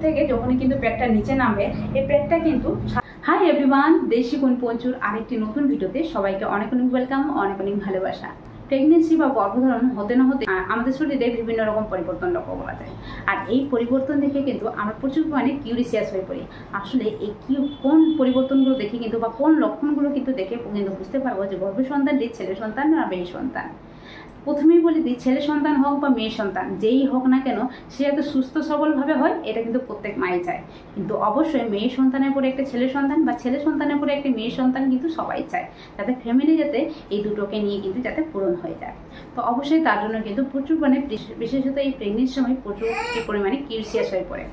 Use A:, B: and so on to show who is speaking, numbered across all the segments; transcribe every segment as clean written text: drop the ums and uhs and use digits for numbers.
A: থেকে যখনই কিন্তু পেটটা নিচে নামবে, এই পেটটা কিন্তু হাই এভরিওয়ান, দেশি কোন পঞ্চুর আরেকটি নতুন ভিডিওতে সবাইকে অনেক অনেক ওয়েলকাম, অনেক অনেক ভালোবাসা। প্রেগনেন্সি বা গর্ভধারণ হতে না হতে আমাদের শরীরে বিভিন্ন রকম পরিবর্তন লক্ষ্য করা যায়। আর এই পরিবর্তন দেখে কিন্তু আমরা প্রচুর পরিমাণে কিউরিয়াস হয়ে পড়ি। আসলে এই কোন পরিবর্তনগুলো দেখে কিন্তু বা কোন লক্ষণগুলো কিন্তু দেখে কিন্তু বুঝতে পারবো যে গর্ভের সন্তানটি ছেলে সন্তান না মেয়ে সন্তান। প্রথমেই বলে দিই, ছেলে সন্তান হোক বা মেয়ে সন্তান যেই হোক না কেন, সে এত সুস্থ সবলভাবে হয় এটা কিন্তু প্রত্যেক মাই চায়। কিন্তু অবশ্যই মেয়ে সন্তানের পরে একটা ছেলে সন্তান বা ছেলে সন্তানের পরে একটা মেয়ে সন্তান কিন্তু সবাই চায়, যাতে ফ্যামিলি যাতে এই দুটোকে নিয়ে কিন্তু যাতে পূরণ হয়ে যায়। তো অবশ্যই তার জন্য কিন্তু প্রচুর মানে বিশেষত এই প্রেগনেন্সির সময় প্রচুর পরিমাণে কিউরিয়াস হয়ে পড়ে।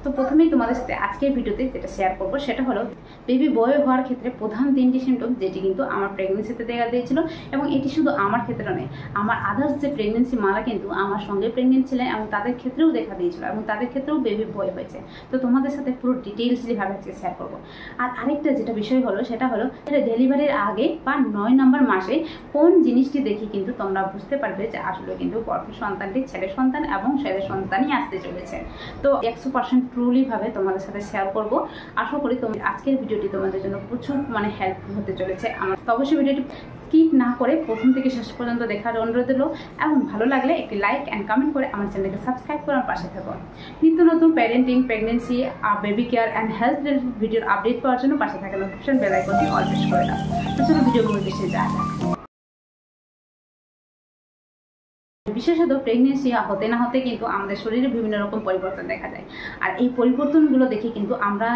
A: তো প্রথমেই তোমাদের সাথে আজকের ভিডিওতে যেটা শেয়ার করবো সেটা হলো বেবি বয় হওয়ার ক্ষেত্রে প্রধান 3টি সিমটম, যেটি কিন্তু আমার প্রেগনেন্সিতে দেখা দিয়েছিল। এবং এটি শুধু আমার ক্ষেত্রে নয়, আমার আদার্স যে প্রেগনেন্সি মারা কিন্তু আমার সঙ্গে প্রেগনেন্ট ছিলেন এবং তাদের ক্ষেত্রেও দেখা দিয়েছিল এবং তাদের ক্ষেত্রেও বেবি বয় হয়েছে। তো তোমাদের সাথে পুরো ডিটেলসলিভাবে আজকে শেয়ার করবো। আর আরেকটা যেটা বিষয় হলো সেটা হলো ডেলিভারির আগে বা 9 নম্বর মাসে কোন জিনিসটি দেখে কিন্তু তোমরা বুঝতে পারবে যে আসলে কিন্তু গর্ভের সন্তানটি ছেলে সন্তান এবং ছেলে সন্তানই আসতে চলেছে। তো 100% ট্রুলি ভাবে তোমাদের সাথে শেয়ার করব। আশা করি আজকের ভিডিওটি তোমাদের জন্য প্রচুর মানে হেল্পফুল হতে চলেছে। আমার তো অবশ্যই ভিডিওটি স্কিপ না করে প্রথম থেকে শেষ পর্যন্ত দেখার অনুরোধ হলো, এবং ভালো লাগলে একটি লাইক অ্যান্ড কমেন্ট করে আমার চ্যানেলকে সাবস্ক্রাইব করে আমার পাশে থাকো। নিত্য নতুন parenting, pregnancy, baby care and health related ভিডিওর আপডেট পাওয়ার জন্য পাশে থাকা নোটিফিকেশন বেল আইকনটি অল প্রেস করে দাও। তো চলো ভিডিওগুলো বেশি যাওয়া যাক। বিশেষত প্রেগনেন্সি হতে না হতে কিন্তু আমাদের শরীরে বিভিন্ন রকম পরিবর্তন দেখা যায়। আর এই পরিবর্তনগুলো দেখে কিন্তু আমরা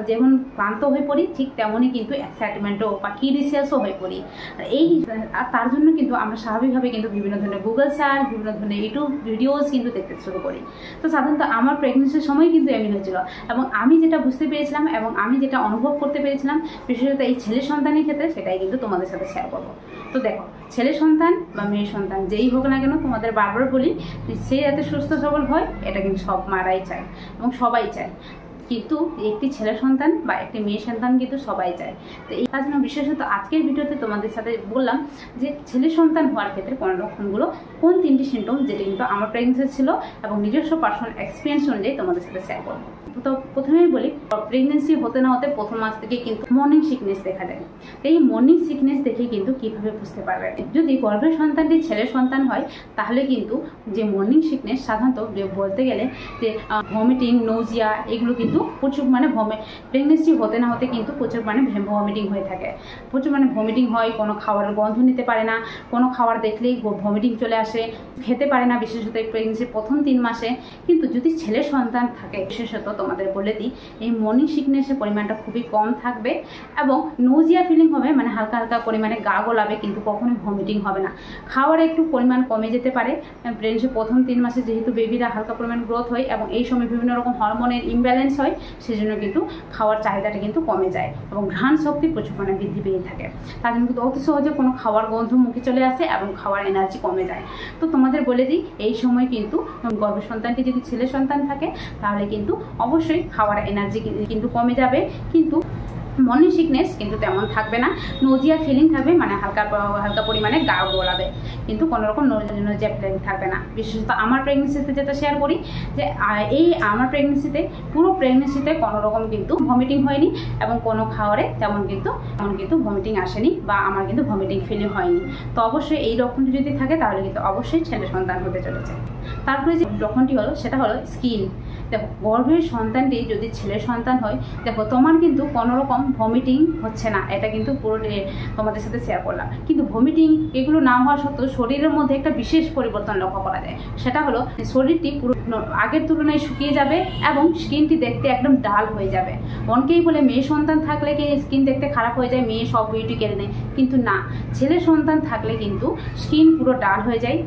A: যেমন ক্লান্ত হয়ে পড়ি, ঠিক তেমনই কিন্তু এক্সাইটমেন্টও বা কিউরিয়াসও হয়ে পড়ি। আর তার জন্য কিন্তু আমরা স্বাভাবিকভাবে কিন্তু বিভিন্ন ধরনের গুগল সার্চ, বিভিন্ন ধরনের ইউটিউব ভিডিওস কিন্তু দেখতে শুরু করি। তো সাধারণত আমার প্রেগনেন্সির সময় কিন্তু এমন হয়েছিল, এবং আমি যেটা বুঝতে পেরেছিলাম এবং আমি যেটা অনুভব করতে পেরেছিলাম বিশেষত এই ছেলে সন্তানের ক্ষেত্রে, সেটাই কিন্তু তোমাদের সাথে শেয়ার করবো। তো দেখো, ছেলে সন্তান বা মেয়ে সন্তান যেই হোক না কেন, তোমাদের বারবার বলি সে যাতে সুস্থ সবল হয় এটা কিন্তু সব মারাই চায় এবং সবাই চায়। কিন্তু একটি ছেলে সন্তান বা একটি মেয়ে সন্তান কিন্তু সবাই চায়। তো এই কারণে বিশেষত আজকের ভিডিওতে তোমাদের সাথে বললাম যে ছেলে সন্তান হওয়ার ক্ষেত্রে কোন লক্ষণগুলো, কোন 3টি সিমটম, যেটা কিন্তু আমার প্রেগনেন্সি ছিল এবং নিজস্ব পার্সোনাল এক্সপিরিয়েন্স অনুযায়ী তোমাদের সাথে শেয়ার করবো। তো প্রথমেই বলি, প্রেগনেন্সি হতে না হতে প্রথম মাস থেকে কিন্তু মর্নিং সিকনেস দেখা যায়। এই মর্নিং সিকনেস দেখে কিন্তু কিভাবে বুঝতে পারবে, যদি গর্ভের সন্তানটি ছেলে সন্তান হয় তাহলে কিন্তু যে মর্নিং সিকনেস সাধারণত বলতে গেলে যে ভমিটিং, নোজিয়া, এগুলো কিন্তু প্রচুর মানে প্রেগনেন্সি হতে না হতে কিন্তু প্রচুর মানে ভমিটিং হয়ে থাকে। প্রচুর মানে ভমিটিং হয়, কোনো খাবারের গন্ধ নিতে পারে না, কোনো খাবার দেখলেই ভমিটিং চলে আসে, খেতে পারে না, বিশেষত প্রেগনেন্সির প্রথম 3 মাসে। কিন্তু যদি ছেলে সন্তান থাকে, বিশেষত তোমাদের বলে দিই, এই মর্নিং সিকনেসের পরিমাণটা খুবই কম থাকবে এবং নোজিয়া ফিলিং হবে, মানে হালকা হালকা পরিমাণে গা গোলাবে, কিন্তু কখনোই ভমিটিং হবে না। খাওয়ারে একটু পরিমাণ কমে যেতে পারে। প্রেগনেন্সির প্রথম 3 মাসে যেহেতু বেবিরা হালকা পরিমাণ গ্রোথ হয় এবং এই সময় বিভিন্ন রকম হরমোনের ইমব্যালেন্স হয়, সেজন্য কিন্তু খাওয়ার চাহিদাটা কিন্তু কমে যায় এবং ঘ্রাণ শক্তি প্রচুর পরিমাণে বৃদ্ধি পেয়ে থাকে। তার জন্য কিন্তু অতি সহজে কোনো খাওয়ার গন্ধ মুখে চলে আসে এবং খাওয়ার এনার্জি কমে যায়। তো তোমাদের বলে দিই, এই সময় কিন্তু গর্ভের সন্তানটি যদি ছেলে সন্তান থাকে তাহলে কিন্তু অবশ্যই খাওয়ার এনার্জি কিন্তু কমে যাবে, কিন্তু মর্নিং সিকনেস কিন্তু তেমন থাকবে না। নোজিয়া ফিলিং থাকবে, মানে হালকা হালকা পরিমাণে গা গোলাবে, কিন্তু কোনো রকম নোজিয়া ফিলিং থাকবে না। বিশেষত আমার প্রেগনেন্সিতে যেটা শেয়ার করি, যে এই আমার প্রেগনেন্সিতে পুরো প্রেগনেন্সিতে কোনো রকম কিন্তু ভমিটিং হয়নি এবং কোনো খাওয়ারে তেমন কিন্তু ভমিটিং আসেনি বা আমার কিন্তু ভমিটিং ফিলিং হয়নি। তো অবশ্যই এই লক্ষণটি যদি থাকে তাহলে কিন্তু অবশ্যই ছেলে সন্তান হতে চলেছে। তারপরে যে লক্ষণটি হলো সেটা হলো স্কিন। দেখো, গর্ভের সন্তানটি যদি ছেলে সন্তান হয়, দেখো তোমার কিন্তু কোনো রকম ভমিটিং হচ্ছে না, এটা কিন্তু পুরো তোমাদের সাথে শেয়ার করলাম। কিন্তু ভমিটিং এগুলো না হওয়া সত্ত্বেও শরীরের মধ্যে একটা বিশেষ পরিবর্তন লক্ষ্য করা যায়। সেটা হলো শরীরটি পুরো আগের তুলনায় শুকিয়ে যাবে এবং স্কিনটি দেখতে একদম ডাল হয়ে যাবে। অনেকেই বলে মেয়ে সন্তান থাকলে কি স্কিন দেখতে খারাপ হয়ে যায়, মেয়ে সব বিউটি কেড়ে নেয়, কিন্তু না, ছেলে সন্তান থাকলে কিন্তু স্কিন পুরো ডাল হয়ে যায়।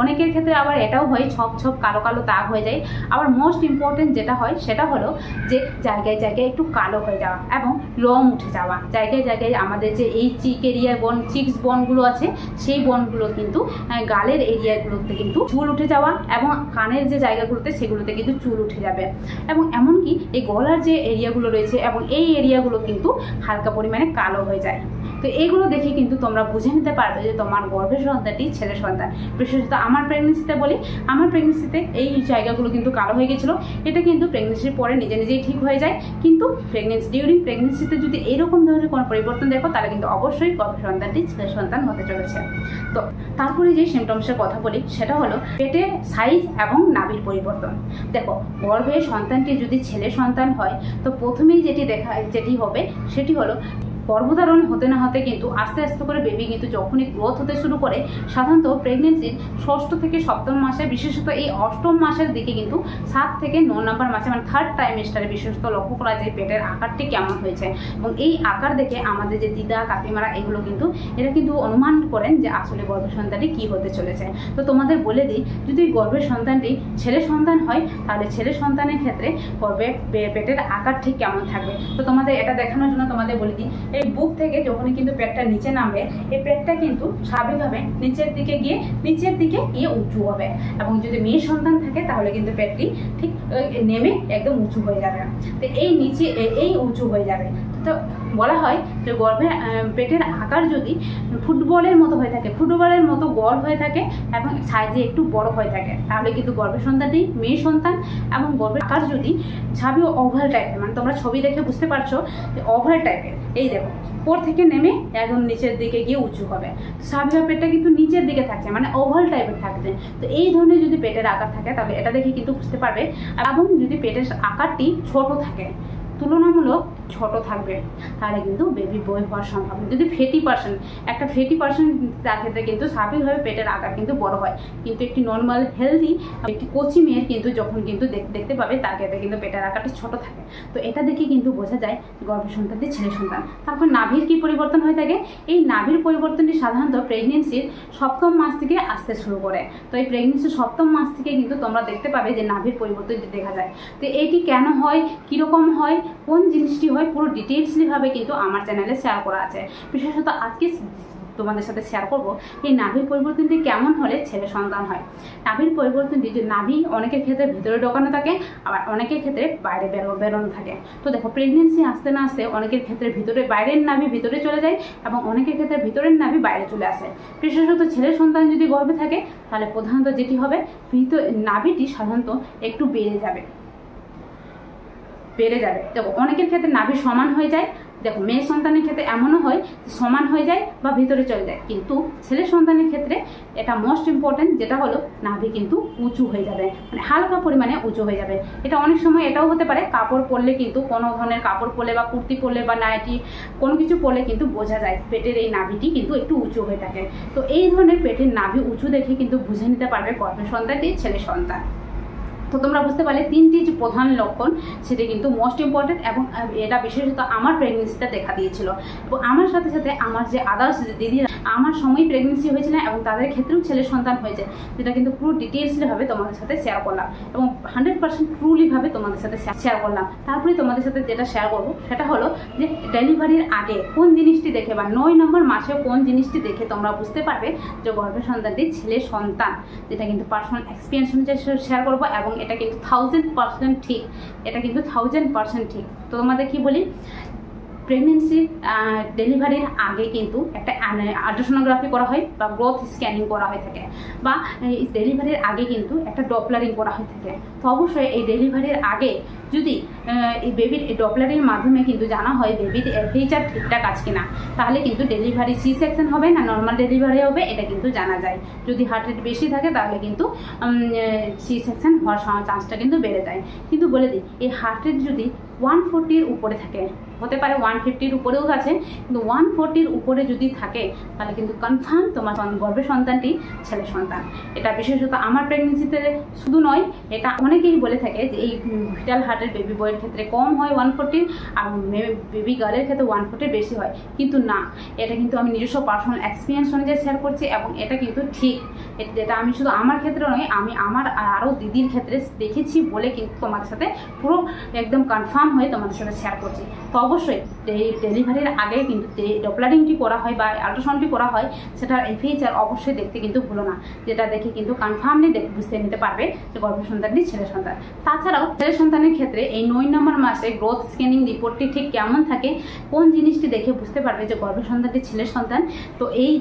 A: অনেকের ক্ষেত্রে আবার এটাও হয় ছোপ ছোপ কালো কালো দাগ হয়ে যায়। আবার মোস্ট ইম্পর্টেন্ট যেটা হয় সেটা হলো যে জায়গায় জায়গায় একটু কালো হয়ে যাওয়া এবং লোম উঠে যাওয়া। জায়গায় জায়গায় আমাদের যে এই চিক এরিয়া চিক্স বনগুলো আছে, সেই বনগুলো কিন্তু গালের এরিয়াগুলোতে কিন্তু চুল উঠে যাওয়া এবং কানের যে জায়গাগুলোতে সেগুলোতে কিন্তু চুল উঠে যাবে। এবং এমনকি এই গলার যে এরিয়াগুলো রয়েছে এবং এই এরিয়াগুলো কিন্তু হালকা পরিমাণে কালো হয়ে যায়। তো এগুলো দেখে কিন্তু তোমরা বুঝে নিতে পারবে যে তোমার গর্ভের সন্তানটি ছেলে সন্তান। বিশেষত আমার প্রেগনেন্সিতে বলি, আমার প্রেগনেন্সিতে এই জায়গাগুলো কিন্তু কালো হয়ে গেছিল হয়েছিল, এটা কিন্তু প্রেগনেন্সির পরে নিজে নিজেই ঠিক হয়ে যায়। কিন্তু ডিউরিং প্রেগনেন্সিতে যদি এরকম ধরনের কোনো পরিবর্তন দেখো তাহলে কিন্তু অবশ্যই গর্ভসন্তানটি ছেলে সন্তান হতে চলেছে। তো তারপরে যে সিমটমসের কথা বলি সেটা হলো পেটের সাইজ এবং নাভির পরিবর্তন। দেখো, গর্ভে সন্তানটি যদি ছেলে সন্তান হয় তো প্রথমেই যেটি হবে সেটি হলো গর্ভধারণ হতে না হতে কিন্তু আস্তে আস্তে করে বেবি কিন্তু যখনই গ্রোথ হতে শুরু করে, সাধারণত প্রেগনেন্সির 6ষ্ঠ থেকে 7ম মাসে, বিশেষত এই 8ম মাসের দিকে কিন্তু 7 থেকে 9 নম্বর মাসে মানে থার্ড ট্রাইমেস্টারে বিশেষত লক্ষ্য করা যায় পেটের আকারটি কেমন হয়েছে। এবং এই আকার দেখে আমাদের যে দিদা কাকিমারা এগুলো কিন্তু এরা কিন্তু অনুমান করেন যে আসলে গর্ভের সন্তানটি কী হতে চলেছে। তো তোমাদের বলে দিই, যদি গর্ভের সন্তানটি ছেলে সন্তান হয় তাহলে ছেলে সন্তানের ক্ষেত্রে পেটের আকার ঠিক কেমন থাকবে। তো তোমাদের এটা দেখানোর জন্য তোমাদের বলে দিই, এই বুক থেকে যখনই কিন্তু পেটটা নিচে নামবে, এই পেটটা কিন্তু স্বাভাবিকভাবে নিচের দিকে গিয়ে উঁচু হবে। এবং যদি মেয়ে সন্তান থাকে তাহলে কিন্তু পেটটি ঠিক নেমে একদম উঁচু হয়ে যাবে। তো এই উঁচু হয়ে যাবে। তো বলা হয় যে পেটের আকার যদি ফুটবলের মতো হয়ে থাকে, ফুটবলের মতো গোল হয়ে থাকে এবং সাইজে একটু বড় হয়ে থাকে, তাহলে কিন্তু গর্ভের সন্তানটি মেয়ে সন্তান। এবং গর্ভের আকার যদি স্বাভাবিক ওভাল টাইপের, মানে তোমরা ছবি দেখে বুঝতে পারছো যে ওভাল টাইপের, এই দেখো উপর থেকে নেমে একদম নিচের দিকে গিয়ে উঁচু হবে। স্বাভাবিক পেটটা কিন্তু নিচের দিকে থাকছে, মানে ওভাল টাইপের থাকছে। তো এই ধরনের যদি পেটের আকার থাকে তাহলে এটা দেখে কিন্তু বুঝতে পারবে। এবং যদি পেটের আকারটি ছোট থাকে, তুলনামূলক ছোট থাকবে, তাহলে কিন্তু বেবি বয় হওয়ার সম্ভাবনা। যদি একটা ফেটি পার্সন তার ক্ষেত্রে কিন্তু স্বাভাবিকভাবে পেটের আকার কিন্তু বড় হয়, কিন্তু একটি নর্মাল হেলদি একটি কচি মেয়ের কিন্তু যখন কিন্তু দেখতে পাবে তার ক্ষেত্রে কিন্তু পেটের আকারটি ছোট থাকে। তো এটা দেখে কিন্তু বোঝা যায় গর্ভের সন্তানটি ছেলে সন্তান। তারপর নাভির কি পরিবর্তন হয়ে থাকে? এই নাভির পরিবর্তনটি সাধারণত প্রেগনেন্সির 7ম মাস থেকে আসতে শুরু করে। তো এই প্রেগনেন্সির 7ম মাস থেকে কিন্তু তোমরা দেখতে পাবে যে নাভির পরিবর্তনটি দেখা যায়। তো এটি কেন হয়, কীরকম হয়, কোন জিনিসটি হয়, পুরো ডিটেলসলি ভাবে কিন্তু আমার চ্যানেলে শেয়ার করা আছে। বিশেষত আজকে তোমাদের সাথে শেয়ার করব এই নাভির পরিবর্তনটি কেমন হলে ছেলে সন্তান হয়। নাভির পরিবর্তনটি যে নাভি অনেকের ক্ষেত্রে ভিতরে ঢোকানো থাকে, আবার অনেকের ক্ষেত্রে বাইরে বেরোনো থাকে। তো দেখো, প্রেগনেন্সি আসতে না আসতে অনেকের ক্ষেত্রে বাইরের নাভি ভিতরে চলে যায় এবং অনেকের ক্ষেত্রে ভিতরের নাভি বাইরে চলে আসে। বিশেষত ছেলে সন্তান যদি গর্ভে থাকে তাহলে প্রধানত যেটি হবে, নাভিটি সাধারণত একটু বেড়ে যাবে। দেখো, অনেকের ক্ষেত্রে নাভি সমান হয়ে যায়। দেখো, মেয়ে সন্তানের ক্ষেত্রে এমনও হয় সমান হয়ে যায় বা ভিতরে চলে যায়, কিন্তু ছেলে সন্তানের ক্ষেত্রে এটা মোস্ট ইম্পর্টেন্ট, যেটা হলো নাভি কিন্তু উঁচু হয়ে যাবে, মানে হালকা পরিমাণে উঁচু হয়ে যাবে। এটা অনেক সময় এটাও হতে পারে কাপড় পরলে, কিন্তু কোনো ধরনের কাপড় পরলে বা কুর্তি পরলে বা নাইটি কোনো কিছু পরলে কিন্তু বোঝা যায় পেটের এই নাভিটি কিন্তু একটু উঁচু হয়ে থাকে। তো এই ধরনের পেটের নাভি উঁচু দেখে কিন্তু বুঝে নিতে পারবে গর্ভের সন্তানটি ছেলে সন্তান। তো তোমরা বুঝতে পারলে 3টি যে প্রধান লক্ষণ সেটা কিন্তু মোস্ট ইম্পর্টেন্ট, এবং এটা বিশেষত আমার প্রেগনেন্সিতে দেখা দিয়েছিল। এবং আমার সাথে সাথে আমার যে আদার্স দিদিরা আমার সময় প্রেগনেন্সি হয়েছিল এবং তাদের ক্ষেত্রেও ছেলে সন্তান হয়েছে, যেটা কিন্তু পুরো ডিটেলসলিভাবে তোমাদের সাথে শেয়ার করলাম এবং 100% ট্রুলিভাবে তোমাদের সাথে শেয়ার করলাম। তারপরে তোমাদের সাথে যেটা শেয়ার করবো সেটা হলো যে ডেলিভারির আগে কোন জিনিসটি দেখে বা 9 নম্বর মাসে কোন জিনিসটি দেখে তোমরা বুঝতে পারবে যে গর্ভের সন্তানটি ছেলে সন্তান, যেটা কিন্তু পার্সোনাল এক্সপিরিয়েন্স অনুযায়ী শেয়ার করবো। এবং এটা কিন্তু 1000% ঠিক, এটা কিন্তু 1000% ঠিক। তো তোমাদের কি বলি, প্রেগনেন্সি ডেলিভারির আগে কিন্তু একটা আল্ট্রাসোনোগ্রাফি করা হয় বা গ্রোথ স্ক্যানিং করা হয়ে থাকে, বা ডেলিভারির আগে কিন্তু একটা ডপলারিং করা হয়ে থাকে। তো অবশ্যই এই ডেলিভারির আগে যদি এই বেবির ডপলারির মাধ্যমে কিন্তু জানা হয় বেবির ফিচার ঠিকঠাক আছে কিনা, তাহলে কিন্তু ডেলিভারি সি সেকশন হবে না নর্মাল ডেলিভারি হবে, এটা কিন্তু জানা যায়। যদি হার্ট রেট বেশি থাকে তাহলে কিন্তু সি সেকশন হওয়ার চান্সটা কিন্তু বেড়ে যায়। কিন্তু বলে দিই, এই হার্ট রেট যদি 140-র উপরে থাকে, হতে পারে 150-র উপরেও আছে, কিন্তু 140-র উপরে যদি থাকে তাহলে কিন্তু কনফার্ম তোমার গর্ভের সন্তানটি ছেলে সন্তান। এটা বিশেষত আমার প্রেগনেন্সিতে শুধু নয়, এটা অনেকেই বলে থাকে যে এই ভিটাল হার্টের বেবি বয়ের ক্ষেত্রে কম হয় 140, আর বেবি গার্লের ক্ষেত্রে 140 বেশি হয়। কিন্তু না, এটা কিন্তু আমি নিজস্ব পার্সোনাল এক্সপিরিয়েন্স অনুযায়ী শেয়ার করছি এবং এটা কিন্তু ঠিক। যেটা আমি শুধু আমার ক্ষেত্রে নয়, আমি আমার আরও দিদির ক্ষেত্রে দেখেছি বলে কিন্তু তোমার সাথে পুরো একদম কনফার্ম হয়ে তোমাদের সাথে শেয়ার করছি। তো অবশ্যই ডেলিভারির আগে কিন্তু যে ডপলারিংটি করা হয় বা আল্ট্রাসাউন্ডটি করা হয় সেটার ফিচার অবশ্যই দেখতে কিন্তু ভুলো না, যেটা দেখে কিন্তু কনফার্মলি বুঝতে নিতে পারবে যে গর্ভের সন্তানটি ছেলে সন্তান। তাছাড়াও ছেলে সন্তানের ক্ষেত্রে এই 9 নম্বর মাসে গ্রোথ স্ক্যানিং রিপোর্টটি ঠিক কেমন থাকে, কোন জিনিসটি দেখে বুঝতে পারবে যে গর্ভের সন্তানটি ছেলে সন্তান, তো এই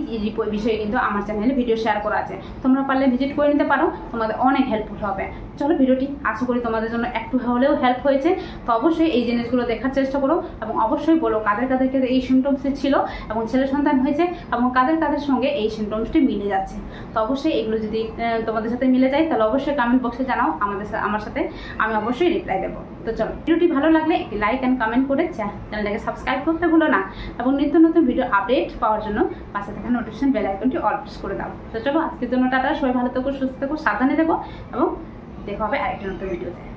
A: বিষয়ে কিন্তু আমার চ্যানেলে ভিডিও শেয়ার করা আছে, তোমরা পারলে ভিজিট করে নিতে পারো, তোমাদের অনেক হেল্পফুল হবে। চলো ভিডিওটি আশা করি তোমাদের জন্য একটু হলেও হেল্প হয়েছে। তো অবশ্যই এই জিনিসগুলো দেখার চেষ্টা করো এবং অবশ্যই বলো কাদের কাদেরকে এই সিমটমসটি ছিল এবং ছেলে সন্তান হয়েছে এবং কাদের কাদের সঙ্গে এই সিমটমসটি মিলে যাচ্ছে। তো অবশ্যই এগুলো যদি তোমাদের সাথে মিলে যায় তাহলে অবশ্যই কমেন্ট বক্সে জানাও আমার সাথে, আমি অবশ্যই রিপ্লাই দেবো। তো চলো ভিডিওটি ভালো লাগলে একটি লাইক অ্যান্ড কমেন্ট করে চ্যানেলটাকে সাবস্ক্রাইব করতে ভুলো না এবং নিত্য নতুন ভিডিও আপডেট পাওয়ার জন্য পাশে থাকা নোটিফিকেশন বেল আইকনটি অল প্রেস করে দাও। তো চলো আজকের জন্য টাটা, সবাই ভালো থেকো, সুস্থ থেকো, সাবধানে থেকো এবং দেখা হবে আরেকটি নতুন ভিডিওতে।